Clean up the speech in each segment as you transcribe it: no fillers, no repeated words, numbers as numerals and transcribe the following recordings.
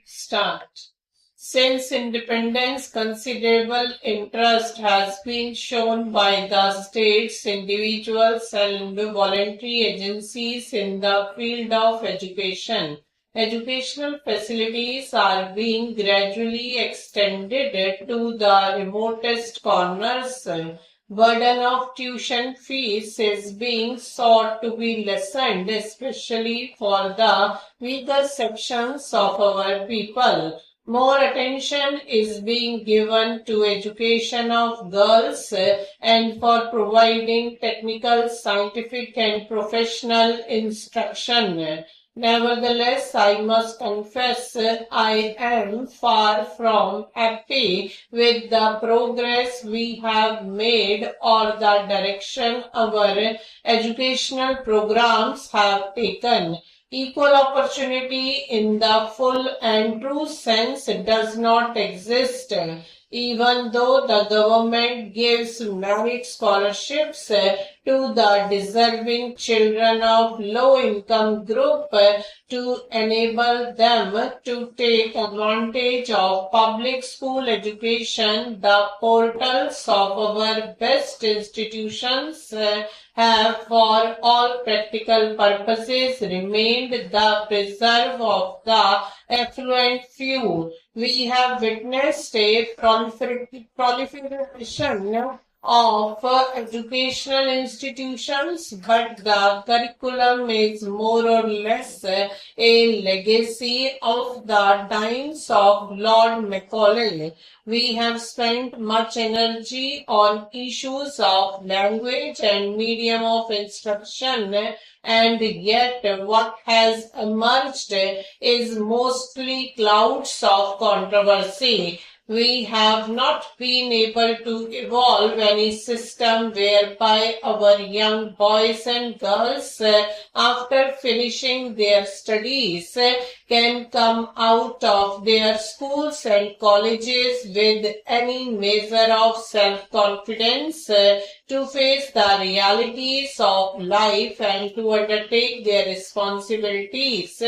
Start. Since independence, considerable interest has been shown by the states, individuals, and voluntary agencies in the field of education. Educational facilities are being gradually extended to the remotest corners. Burden of tuition fees is being sought to be lessened, especially for the weaker sections of our people. More attention is being given to education of girls and for providing technical, scientific and professional instruction. Nevertheless, I must confess I am far from happy with the progress we have made or the direction our educational programs have taken. Equal opportunity in the full and true sense does not exist. Even though the government gives merit scholarships to the deserving children of low-income group to enable them to take advantage of public school education, the portals of our best institutions have for all practical purposes remained the preserve of the affluent few. We have witnessed a proliferation of educational institutions, but the curriculum is more or less a legacy of the times of Lord Macaulay. We have spent much energy on issues of language and medium of instruction, and yet what has emerged is mostly clouds of controversy. We have not been able to evolve any system whereby our young boys and girls, after finishing their studies, can come out of their schools and colleges with any measure of self-confidence to face the realities of life and to undertake their responsibilities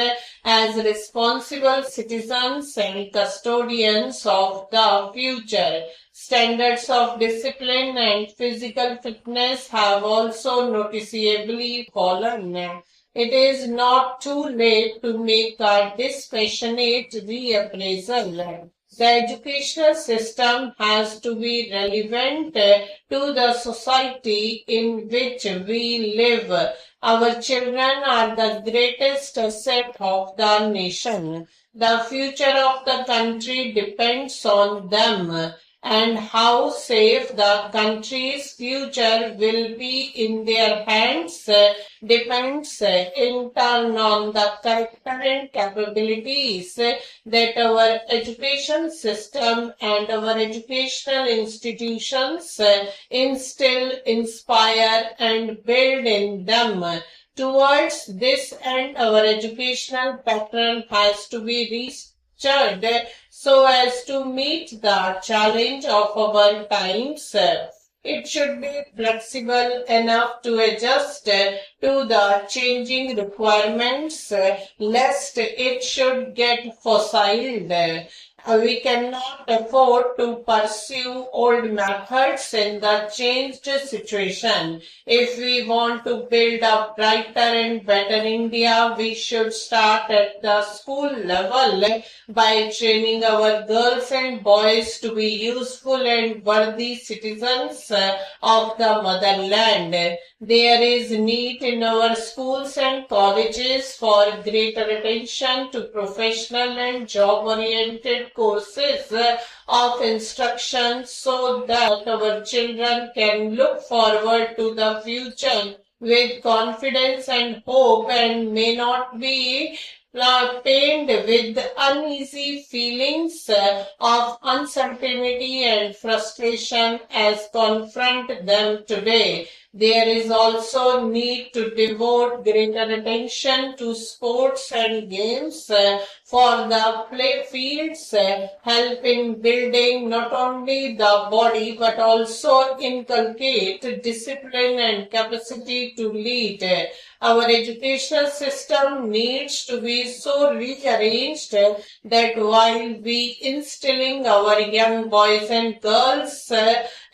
as responsible citizens and custodians of the future. Standards of discipline and physical fitness have also noticeably fallen. It is not too late to make a dispassionate reappraisal. The educational system has to be relevant to the society in which we live. Our children are the greatest asset of the nation. The future of the country depends on them, and how safe the country's future will be in their hands depends in turn on the character and capabilities that our education system and our educational institutions instill, inspire and build in them. Towards this end, our educational pattern has to be restructured so as to meet the challenge of our times. It should be flexible enough to adjust to the changing requirements, lest it should get fossilized. We cannot afford to pursue old methods in the changed situation. If we want to build a brighter and better India, we should start at the school level by training our girls and boys to be useful and worthy citizens of the motherland. There is need in our schools and colleges for greater attention to professional and job-oriented courses of instruction so that our children can look forward to the future with confidence and hope and may not be pained with uneasy feelings of uncertainty and frustration as confront them today. There is also need to devote greater attention to sports and games for the play fields help in building not only the body but also inculcate discipline and capacity to lead. Our educational system needs to be so rearranged that while we instilling our young boys and girls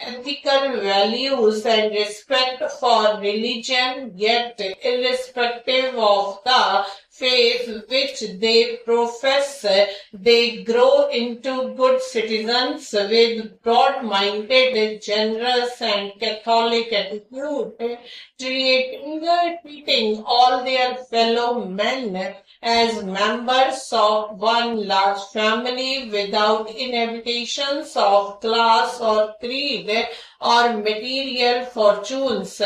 ethical values and respect for religion, yet irrespective of the faith which they profess, they grow into good citizens with broad-minded, generous and Catholic attitude, treating all their fellow men as members of one large family without inhibitations of class or creed or material fortunes.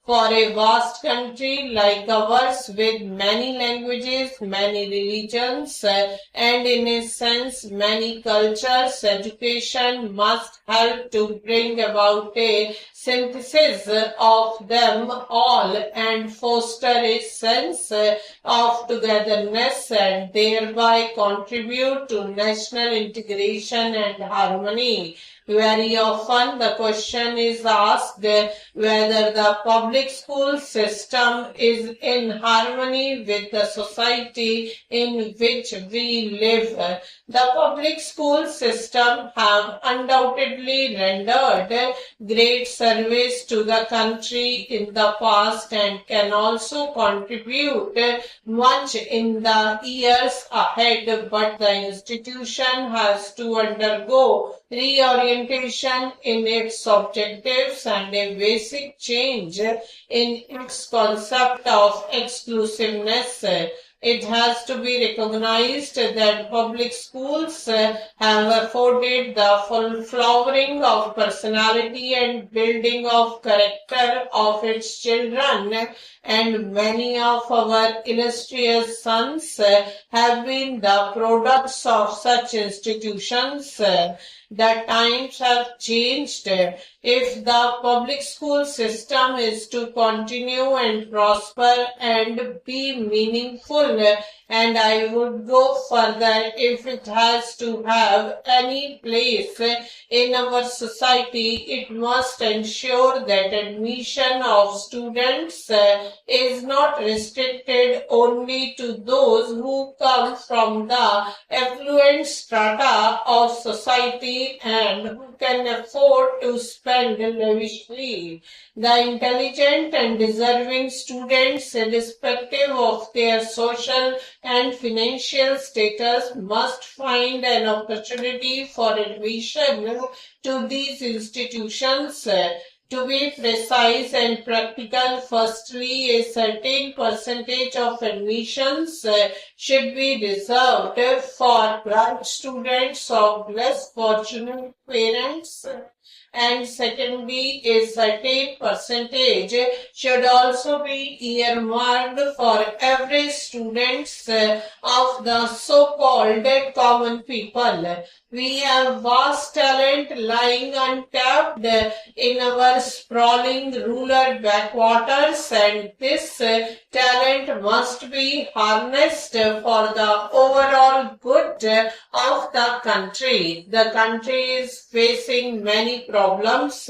For a vast country like ours with many languages, many religions, and in a sense many cultures, education must help to bring about a synthesis of them all and foster a sense of togetherness and thereby contribute to national integration and harmony. Very often the question is asked whether the public school system is in harmony with the society in which we live. The public school system have undoubtedly rendered great service to the country in the past and can also contribute much in the years ahead, but the institution has to undergo reorientation in its objectives and a basic change in its concept of exclusiveness. It has to be recognized that public schools have afforded the full flowering of personality and building of character of its children, and many of our illustrious sons have been the products of such institutions. The times have changed. If the public school system is to continue and prosper and be meaningful, and I would go further, if it has to have any place in our society, it must ensure that admission of students is not restricted only to those who come from the affluent strata of society and who can afford to spend lavishly. The intelligent and deserving students, irrespective of their social and financial status, must find an opportunity for admission to these institutions. To be precise and practical, firstly, a certain percentage of admissions should be reserved for bright students of less fortunate parents. And secondly, a certain percentage should also be earmarked for average students of the so-called common people. We have vast talent lying untapped in our sprawling rural backwaters, and this talent must be harnessed for the overall good of the country. The country is facing many problems,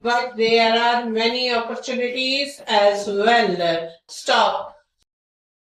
but there are many opportunities as well. Stop.